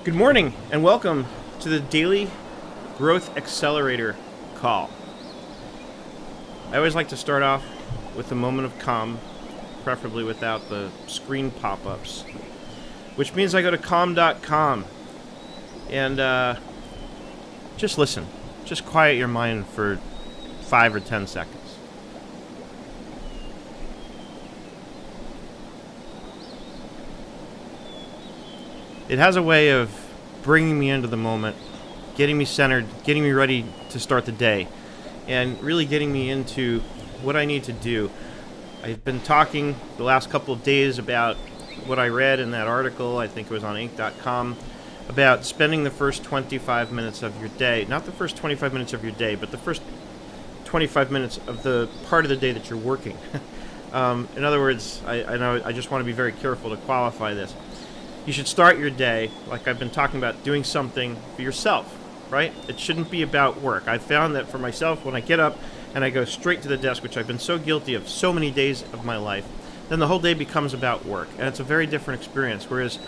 Good morning and welcome to the Daily Growth Accelerator call. I always like to start off with a moment of calm, preferably without the screen pop-ups, which means I go to calm.com and just listen. Just quiet your mind for 5 or 10 seconds. It has a way of bringing me into the moment, getting me centered, getting me ready to start the day, and really getting me into what I need to do. I've been talking the last couple of days about what I read in that article, I think it was on Inc.com, about spending the first 25 minutes of your day, not the first 25 minutes of your day, but the first 25 minutes of the part of the day that you're working. In other words, I know I just want to be very careful to qualify this. You should start your day, like I've been talking about, doing something for yourself, right? It shouldn't be about work. I've found that for myself, when I get up and I go straight to the desk, which I've been so guilty of so many days of my life, then the whole day becomes about work. And it's a very different experience. Whereas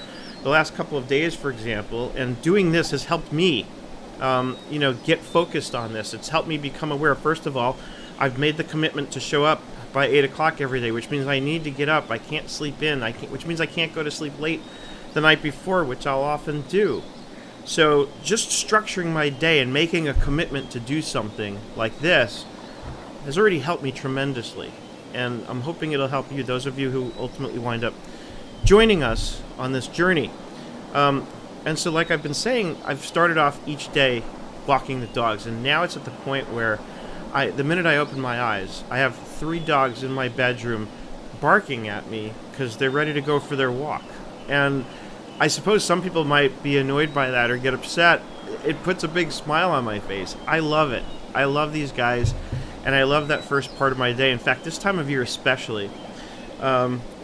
the last couple of days, for example, and doing this has helped me, get focused on this. It's helped me become aware. First of all, I've made the commitment to show up by 8 o'clock every day, which means I need to get up. I can't sleep in, which means I can't go to sleep late the night before, which I'll often do. So just structuring my day and making a commitment to do something like this has already helped me tremendously. And I'm hoping it'll help you, those of you who ultimately wind up joining us on this journey. And so like I've been saying, I've started off each day walking the dogs, and now it's at the point where the minute I open my eyes, I have 3 dogs in my bedroom barking at me because they're ready to go for their walk. And I suppose some people might be annoyed by that or get upset. It puts a big smile on my face. I love it. I love these guys, and I love that first part of my day. In fact, this time of year especially,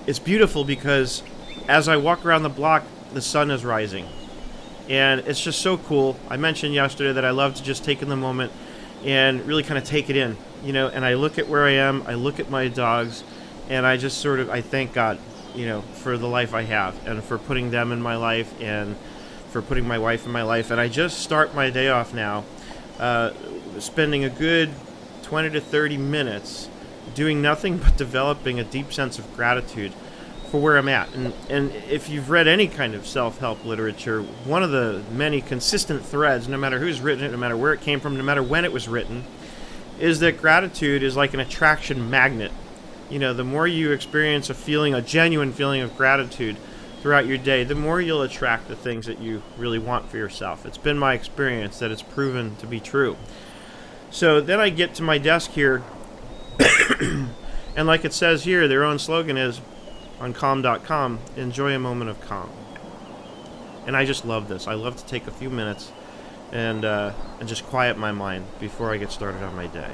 it's beautiful because as I walk around the block, the sun is rising. And it's just so cool. I mentioned yesterday that I love to just take in the moment and really kind of take it in, and I look at where I am, I look at my dogs, and I just I thank God, for the life I have, and for putting them in my life, and for putting my wife in my life. And I just start my day off now, spending a good 20 to 30 minutes doing nothing but developing a deep sense of gratitude for where I'm at. And if you've read any kind of self-help literature, one of the many consistent threads, no matter who's written it, no matter where it came from, no matter when it was written, is that gratitude is like an attraction magnet. The more you experience a genuine feeling of gratitude throughout your day, the more you'll attract the things that you really want for yourself. It's been my experience that it's proven to be true. So then I get to my desk here, and like it says here, their own slogan is, on calm.com, enjoy a moment of calm. And I just love this. I love to take a few minutes and just quiet my mind before I get started on my day.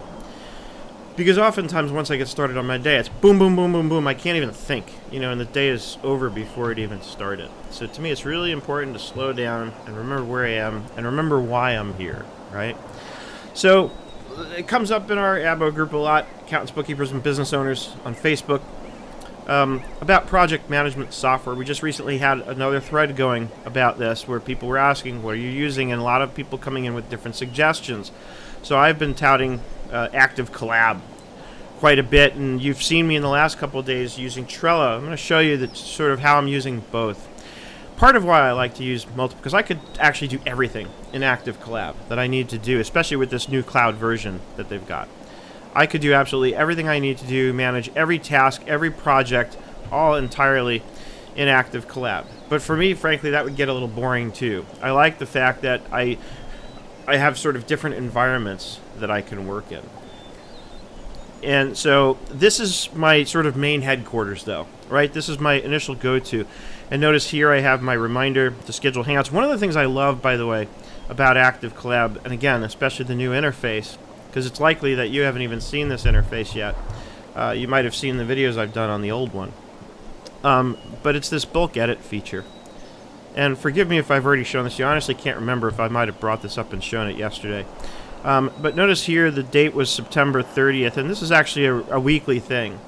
Because oftentimes once I get started on my day, it's boom, boom, boom, boom, boom. I can't even think, and the day is over before it even started. So to me, it's really important to slow down and remember where I am and remember why I'm here, right? So it comes up in our ABO group a lot, accountants, bookkeepers, and business owners on Facebook, about project management software. We just recently had another thread going about this where people were asking, what are you using? And a lot of people coming in with different suggestions. So I've been touting Active Collab quite a bit, and you've seen me in the last couple of days using Trello. I'm going to show you sort of how I'm using both. Part of why I like to use multiple, because I could actually do everything in Active Collab that I need to do, especially with this new cloud version that they've got. I could do absolutely everything I need to do, manage every task, every project, all entirely in Active Collab. But for me, frankly, that would get a little boring too. I like the fact that I have sort of different environments that I can work in. And so this is my sort of main headquarters though, right? This is my initial go-to. And notice here I have my reminder to schedule Hangouts. One of the things I love, by the way, about Active Collab, and again, especially the new interface, because it's likely that you haven't even seen this interface yet. You might have seen the videos I've done on the old one. But it's this bulk edit feature. And forgive me if I've already shown this. You honestly can't remember if I might have brought this up and shown it yesterday. But notice here the date was September 30th, and this is actually a weekly thing.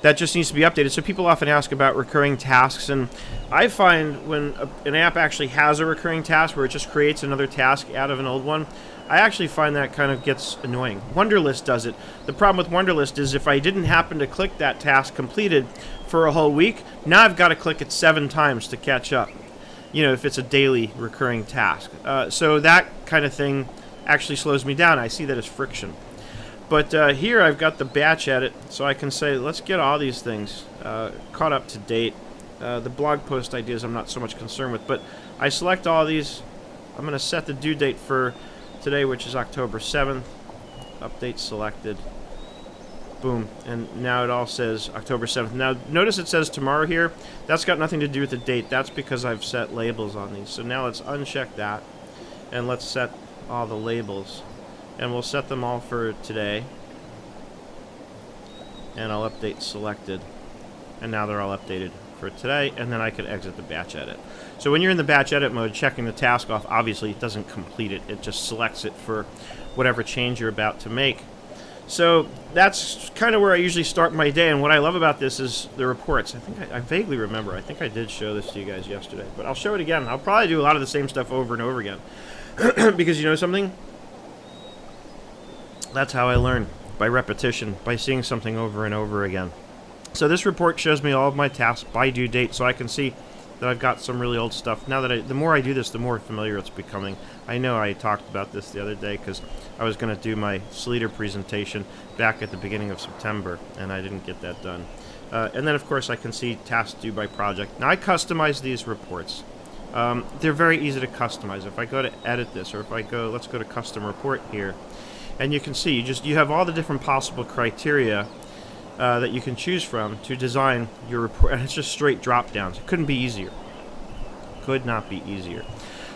that just needs to be updated. So people often ask about recurring tasks, and I find when an app actually has a recurring task where it just creates another task out of an old one, I actually find that kind of gets annoying. Wunderlist does it. The problem with Wunderlist is if I didn't happen to click that task completed for a whole week, now I've got to click it 7 times to catch up, if it's a daily recurring task. So that kind of thing actually slows me down. I see that as friction. But here I've got the batch edit, so I can say, let's get all these things caught up to date. The blog post ideas I'm not so much concerned with, but I select all these. I'm going to set the due date for today, which is October 7th. Update selected. Boom. And now it all says October 7th. Now, notice it says tomorrow here. That's got nothing to do with the date. That's because I've set labels on these. So now let's uncheck that, and let's set all the labels. And we'll set them all for today. And I'll update selected. And now they're all updated for today. And then I can exit the batch edit. So when you're in the batch edit mode, checking the task off, obviously it doesn't complete it. It just selects it for whatever change you're about to make. So that's kind of where I usually start my day. And what I love about this is the reports. I think I vaguely remember. I think I did show this to you guys yesterday. But I'll show it again. I'll probably do a lot of the same stuff over and over again. Because you know something? That's how I learn, by repetition, by seeing something over and over again. So this report shows me all of my tasks by due date, so I can see that I've got some really old stuff. Now that the more I do this, the more familiar it's becoming. I know I talked about this the other day because I was going to do my Sleater presentation back at the beginning of September, and I didn't get that done. And then, of course, I can see tasks due by project. Now, I customize these reports. They're very easy to customize. If I go to edit this, or if I go, let's go to custom report here, and you can see you have all the different possible criteria that you can choose from to design your report, and it's just straight drop downs. It couldn't be easier. Could not be easier.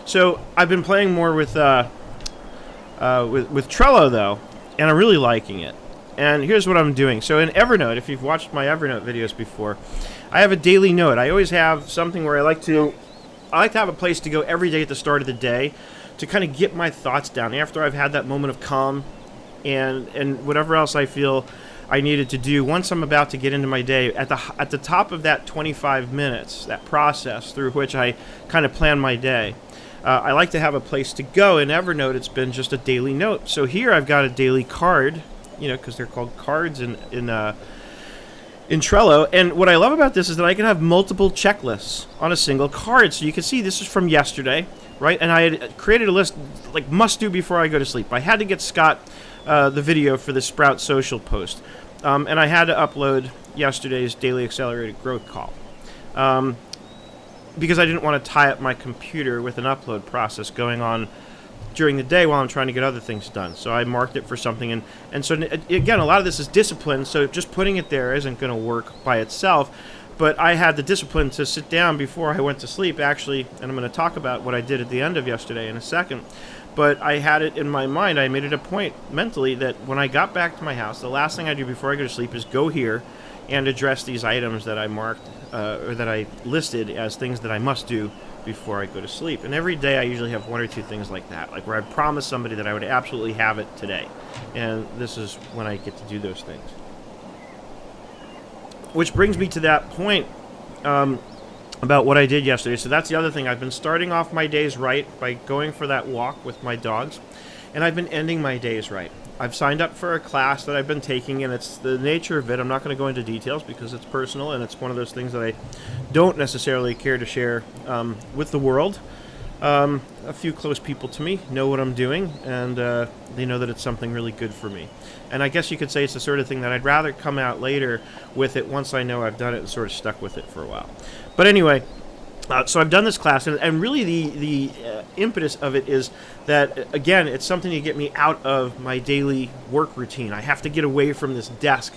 So I've been playing more with Trello though, and I'm really liking it. And here's what I'm doing. So in Evernote, if you've watched my Evernote videos before, I have a daily note. I always have something where I like to have a place to go every day at the start of the day to kind of get my thoughts down after I've had that moment of calm and whatever else I feel I needed to do. Once I'm about to get into my day, at the top of that 25 minutes, that process through which I kind of plan my day, I like to have a place to go. In Evernote, it's been just a daily note. So here I've got a daily card, because they're called cards in Trello. And what I love about this is that I can have multiple checklists on a single card. So you can see this is from yesterday, right? And I had created a list like must do before I go to sleep. I had to get Scott the video for the Sprout Social post. And I had to upload yesterday's Daily Accelerated Growth call. Because I didn't want to tie up my computer with an upload process going on during the day while I'm trying to get other things done. So I marked it for something. And so, again, a lot of this is discipline, so just putting it there isn't going to work by itself. But I had the discipline to sit down before I went to sleep, actually, and I'm going to talk about what I did at the end of yesterday in a second. But I had it in my mind, I made it a point mentally that when I got back to my house, the last thing I do before I go to sleep is go here and address these items that I marked or that I listed as things that I must do before I go to sleep. And every day I usually have one or two things like that, like where I promised somebody that I would absolutely have it today. And this is when I get to do those things. Which brings me to that point about what I did yesterday. So that's the other thing. I've been starting off my days right by going for that walk with my dogs, and I've been ending my days right. I've signed up for a class that I've been taking, and it's the nature of it. I'm not going to go into details because it's personal, and it's one of those things that I don't necessarily care to share with the world. A few close people to me know what I'm doing, and they know that it's something really good for me. And I guess you could say it's the sort of thing that I'd rather come out later with it once I know I've done it and sort of stuck with it for a while. But anyway, so I've done this class, and really the impetus of it is that, again, it's something to get me out of my daily work routine. I have to get away from this desk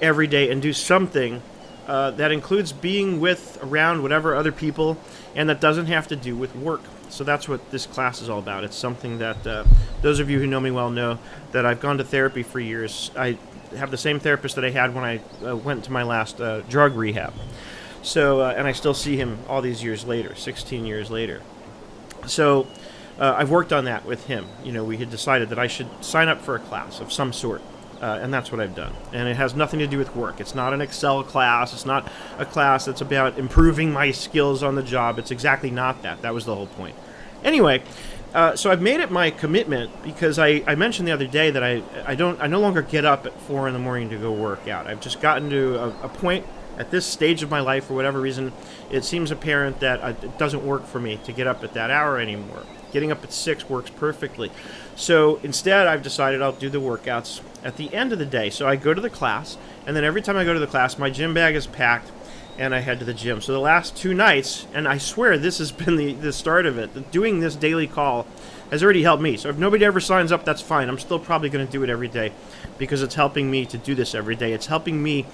every day and do something that includes being around whatever other people, and that doesn't have to do with work. So that's what this class is all about. It's something that those of you who know me well know that I've gone to therapy for years. I have the same therapist that I had when I went to my last drug rehab. So, and I still see him all these years later, 16 years later. So I've worked on that with him. We had decided that I should sign up for a class of some sort. And that's what I've done. And it has nothing to do with work. It's not an Excel class. It's not a class that's about improving my skills on the job. It's exactly not that. That was the whole point. Anyway, so I've made it my commitment because I mentioned the other day that I no longer get up at 4 in the morning to go work out. I've just gotten to a point at this stage of my life, for whatever reason, it seems apparent that it doesn't work for me to get up at that hour anymore. Getting up at 6 works perfectly. So instead, I've decided I'll do the workouts at the end of the day. So I go to the class, and then every time I go to the class, my gym bag is packed, and I head to the gym. So the last 2 nights, and I swear this has been the start of it, doing this daily call has already helped me. So if nobody ever signs up, that's fine. I'm still probably going to do it every day because it's helping me to do this every day. It's helping me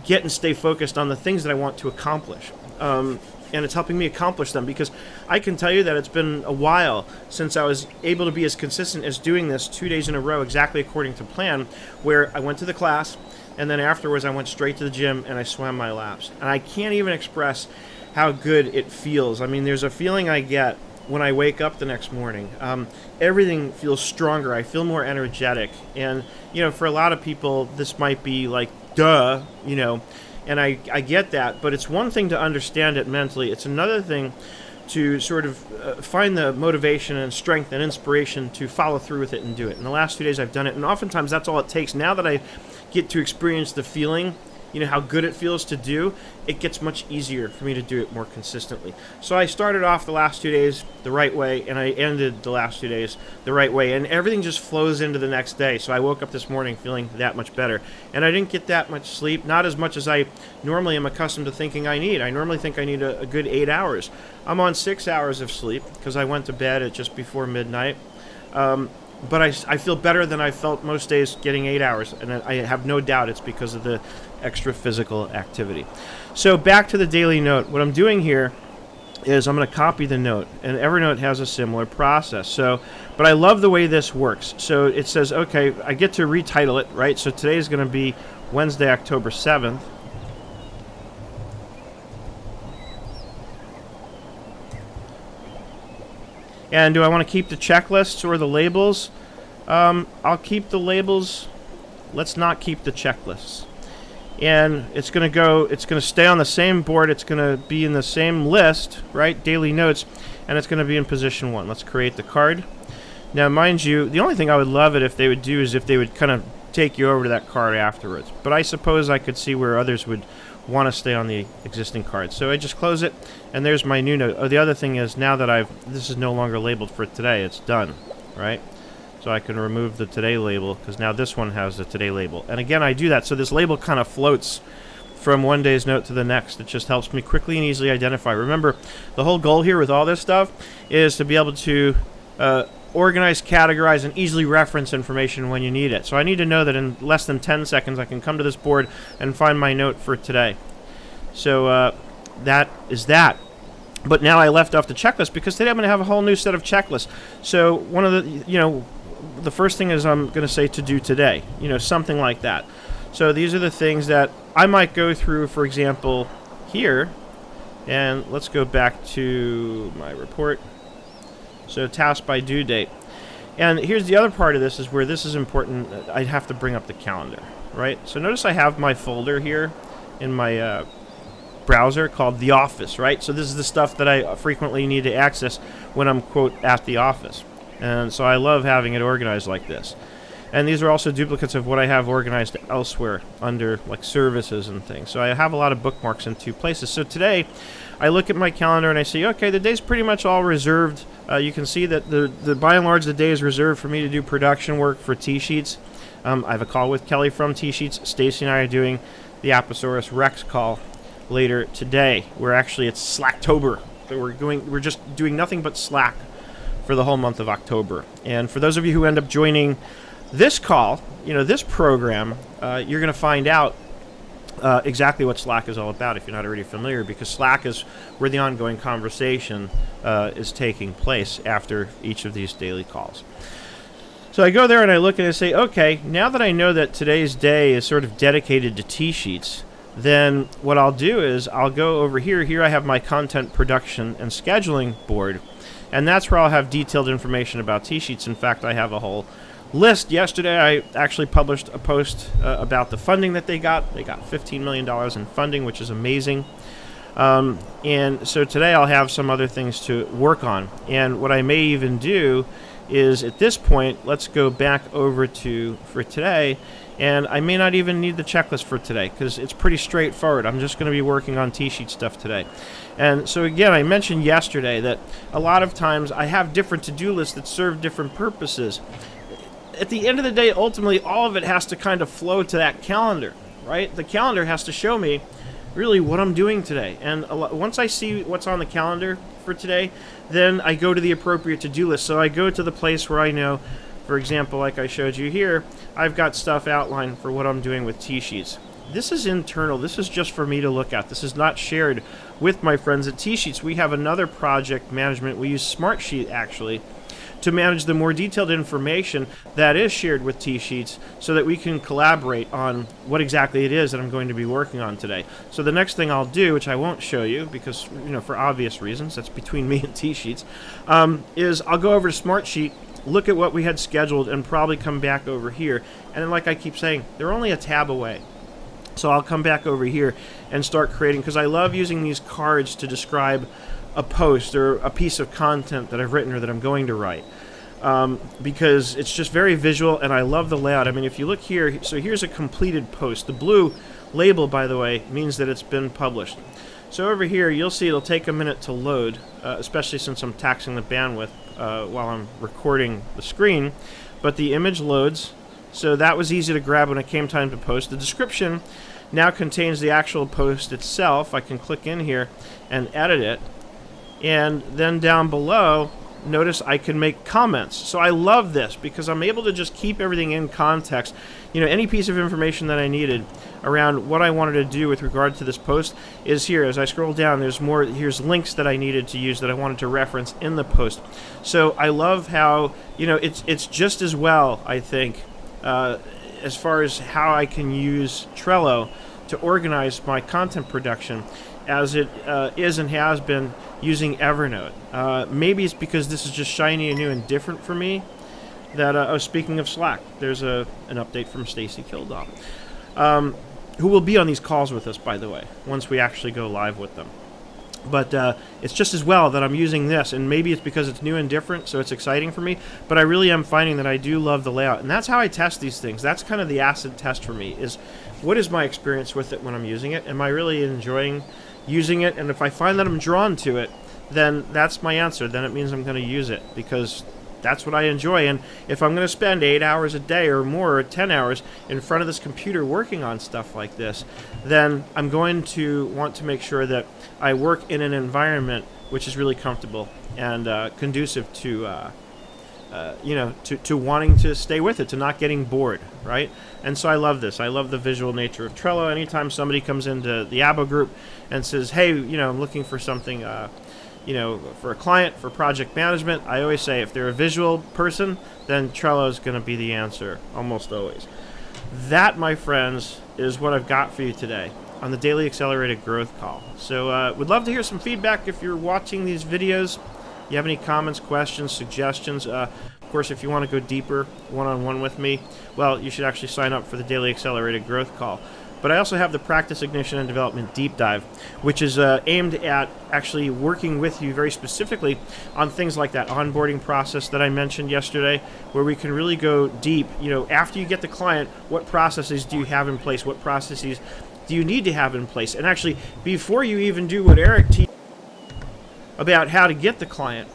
get and stay focused on the things that I want to accomplish. And it's helping me accomplish them because I can tell you that it's been a while since I was able to be as consistent as doing this 2 days in a row exactly according to plan, where I went to the class and then afterwards I went straight to the gym and I swam my laps. And I can't even express how good it feels. I mean, there's a feeling I get when I wake up the next morning. Everything feels stronger. I feel more energetic. And, for a lot of people, this might be like, duh, and I get that, but it's one thing to understand it mentally. It's another thing to sort of find the motivation and strength and inspiration to follow through with it and do it. In the last 2 days, I've done it, and oftentimes that's all it takes. Now that I get to experience the feeling, how good it feels to do, it gets much easier for me to do it more consistently. So I started off the last 2 days the right way, and I ended the last 2 days the right way, and everything just flows into the next day. So I woke up this morning feeling that much better, and I didn't get that much sleep, not as much as I normally am accustomed to thinking I need. I normally think I need a good 8 hours. I'm on 6 hours of sleep because I went to bed at just before midnight. But I feel better than I felt most days getting 8 hours, and I have no doubt it's because of the extra physical activity. So back to the daily note. What I'm doing here is I'm going to copy the note, and Evernote has a similar process. But I love the way this works. So it says, okay, I get to retitle it, right? So today is going to be Wednesday, October 7th. And do I want to keep the checklists or the labels? I'll keep the labels. Let's not keep the checklists. And it's going to stay on the same board. It's going to be in the same list, right? Daily notes. And it's going to be in position 1. Let's create the card. Now, mind you, the only thing I would love it if they would do is if they would kind of take you over to that card afterwards. But I suppose I could see where others would want to stay on the existing card. So I just close it, and there's my new note. Oh, the other thing is now that this is no longer labeled for today, it's done, right? So I can remove the today label because now this one has the today label. And again, I do that so this label kind of floats from one day's note to the next. It just helps me quickly and easily identify. Remember, the whole goal here with all this stuff is to be able to organize, categorize, and easily reference information when you need it. So I need to know that in less than 10 seconds I can come to this board and find my note for today. So that is that. But now I left off the checklist because today I'm going to have a whole new set of checklists. So one of the first thing is I'm going to say to do today, something like that. So these are the things that I might go through, for example, here. And let's go back to my report. So task by due date. And here's the other part of this is where this is important. I have to bring up the calendar, right? So notice I have my folder here in my browser called The Office, right? So this is the stuff that I frequently need to access when I'm, quote, at the office. And so I love having it organized like this. And these are also duplicates of what I have organized elsewhere under like services and things. So I have a lot of bookmarks in 2 places. So today I look at my calendar and I say, okay, the day's pretty much all reserved. You can see that the by and large the day is reserved for me to do production work for T-Sheets. I have a call with Kelly from T-Sheets. Stacy and I are doing the Apatosaurus Rex call later today. It's Slacktober. So we're just doing nothing but Slack for the whole month of October. And for those of you who end up joining this call, this program, you're going to find out exactly what Slack is all about if you're not already familiar, because Slack is where the ongoing conversation is taking place after each of these daily calls. So I go there and I look and I say, okay, now that I know that today's day is sort of dedicated to T-Sheets, then what I'll do is I'll go over here. Here I have my content production and scheduling board, and that's where I'll have detailed information about T-Sheets. In fact, I have a whole list. Yesterday, I actually published a post about the funding that they got. They got $15 million in funding, which is amazing. And so today I'll have some other things to work on. And what I may even do is, at this point, let's go back over for today. And I may not even need the checklist for today because it's pretty straightforward. I'm just going to be working on T-sheet stuff today. And so again, I mentioned yesterday that a lot of times I have different to-do lists that serve different purposes. At the end of the day, ultimately, all of it has to kind of flow to that calendar, right? The calendar has to show me really what I'm doing today. And once I see what's on the calendar for today, then I go to the appropriate to-do list. So I go to the place where I know, for example, like I showed you here, I've got stuff outlined for what I'm doing with T-sheets. This is internal. This is just for me to look at. This is not shared with my friends at T-sheets. We have another project management. We use Smartsheet, actually, to manage the more detailed information that is shared with T-sheets so that we can collaborate on what exactly it is that I'm going to be working on today. So the next thing I'll do, which I won't show you because, for obvious reasons, that's between me and T-sheets, is I'll go over to Smartsheet, look at what we had scheduled, and probably come back over here. And then, like I keep saying, they're only a tab away. So I'll come back over here and start creating, because I love using these cards to describe a post or a piece of content that I've written or that I'm going to write, because it's just very visual, and I love the layout. I mean, if you look here, so here's a completed post. The blue label, by the way, means that it's been published. So over here, you'll see it'll take a minute to load, especially since I'm taxing the bandwidth while I'm recording the screen, but the image loads. So that was easy to grab when it came time to post. The description now contains the actual post itself. I can click in here and edit it. And then down below, notice I can make comments. So I love this because I'm able to just keep everything in context. Any piece of information that I needed around what I wanted to do with regard to this post is here. As I scroll down, here's links that I needed to use that I wanted to reference in the post. So I love how, it's just as well, I think, as far as how I can use Trello to organize my content production as it is and has been using Evernote. Maybe it's because this is just shiny and new and different for me that, speaking of Slack, there's an update from Stacy Kildall, who will be on these calls with us, by the way, once we actually go live with them. But it's just as well that I'm using this, and maybe it's because it's new and different, so it's exciting for me, but I really am finding that I do love the layout, and that's how I test these things. That's kind of the acid test for me, is what is my experience with it when I'm using it? Am I really enjoying using it? And if I find that I'm drawn to it, then that's my answer. Then it means I'm going to use it, because that's what I enjoy. And if I'm going to spend 8 hours a day or more, or 10 hours in front of this computer working on stuff like this, then I'm going to want to make sure that I work in an environment which is really comfortable and conducive to wanting to stay with it, to not getting bored, right? And so I love this. I love the visual nature of Trello. Anytime somebody comes into the Abo group and says, hey, I'm looking for something, for a client, for project management, I always say if they're a visual person, then Trello is going to be the answer, almost always. That, my friends, is what I've got for you today on the Daily Accelerated Growth Call. So would love to hear some feedback if you're watching these videos. You have any comments, questions, suggestions? Of course, if you want to go deeper one-on-one with me, well, you should actually sign up for the Daily Accelerated Growth Call. But I also have the Practice, Ignition, and Development Deep Dive, which is aimed at actually working with you very specifically on things like that onboarding process that I mentioned yesterday, where we can really go deep. After you get the client, what processes do you have in place? What processes do you need to have in place? And actually, before you even do what Eric teaches about how to get the client,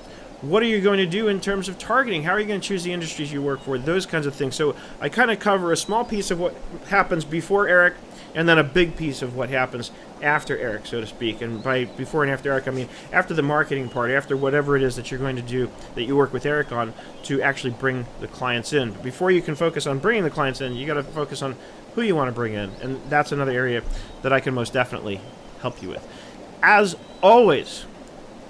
what are you going to do in terms of targeting? How are you going to choose the industries you work for? Those kinds of things. So I kind of cover a small piece of what happens before Eric, and then a big piece of what happens after Eric, so to speak. And by before and after Eric, I mean after the marketing part, after whatever it is that you're going to do, that you work with Eric on, to actually bring the clients in. But before you can focus on bringing the clients in, you got to focus on who you want to bring in. And that's another area that I can most definitely help you with. As always,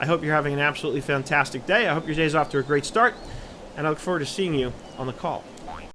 I hope you're having an absolutely fantastic day. I hope your day's off to a great start, and I look forward to seeing you on the call.